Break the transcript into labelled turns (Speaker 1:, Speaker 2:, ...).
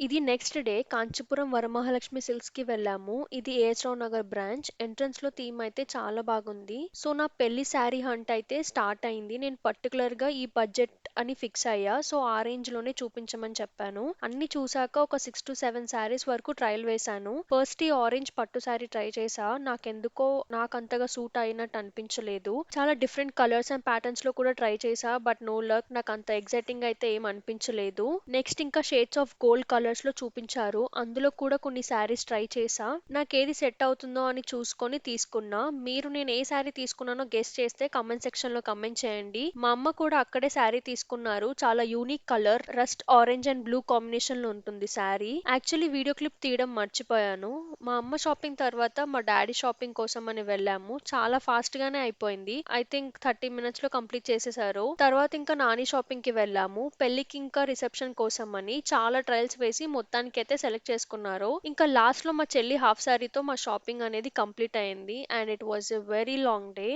Speaker 1: ఇది next day Kanchipuram Varamahalakshmi silks కి వెళ్ళాము. ఇది ఏఎస్ రావు నగర్ బ్రాంచ్. ఎంట్రన్స్ లో థీమ్ అయితే చాలా బాగుంది. సో నా పెళ్లి శారీ హంట్ అయితే స్టార్ట్ అయింది. నేను పర్టికులర్ గా ఈ బడ్జెట్ అని ఫిక్స్ అయ్యా. సో ఆ రేంజ్ లోనే చూపించమని చెప్పాను. అన్ని చూసాక ఒక 6 to 7 శారీస్ వరకు ట్రయల్ వేశాను. ఫస్ట్ ఈ ఆరెంజ్ పట్టు శారీ ట్రై చేసా. నాకెందుకో నాకంతగా సూట్ అయినట్టు అనిపించలేదు. చాలా డిఫరెంట్ కలర్స్ అండ్ ప్యాటర్న్స్ లో కూడా ట్రై చేసా. బట్ నో లక్, నాకు అంత ఎగ్జైటింగ్ అయితే ఏం అనిపించలేదు. నెక్స్ట్ ఇంకా షేడ్స్ ఆఫ్ గోల్డ్ కలర్స్ లో చూపించారు. అందులో కూడా కొన్ని శారీస్ ట్రై చేసా. నాకేది సెట్ అవుతుందో అని చూసుకొని తీసుకున్నా. మీరు నేను ఏ శారీ తీసుకున్నానో గెస్ చేస్తే కమెంట్ సెక్షన్ లో కమెంట్ చేయండి. మా అమ్మ కూడా అక్కడే శారీ తీసుకున్నారు. చాలా unique colour, rust orange and blue combination లో ఉంటుంది శారీ. యాక్చువల్లీ వీడియో క్లిప్ తీయడం మర్చిపోయాను. మా అమ్మ షాపింగ్ తర్వాత మా డాడీ షాపింగ్ కోసం అని వెళ్ళాము. చాలా ఫాస్ట్ గానే అయిపోయింది. ఐ థింక్ 30 minutes లో కంప్లీట్ చేసేసారు. తర్వాత ఇంకా నాని షాపింగ్ కి వెళ్ళాము. పెళ్లికి ఇంకా రిసెప్షన్ కోసం అని చాలా ట్రయల్స్ వేసి మొత్తానికి అయితే సెలెక్ట్ చేసుకున్నారు. ఇంకా లాస్ట్ లో మా చెల్లి హాఫ్ సారీతో మా షాపింగ్ అనేది కంప్లీట్ అయింది. And it was a very long day.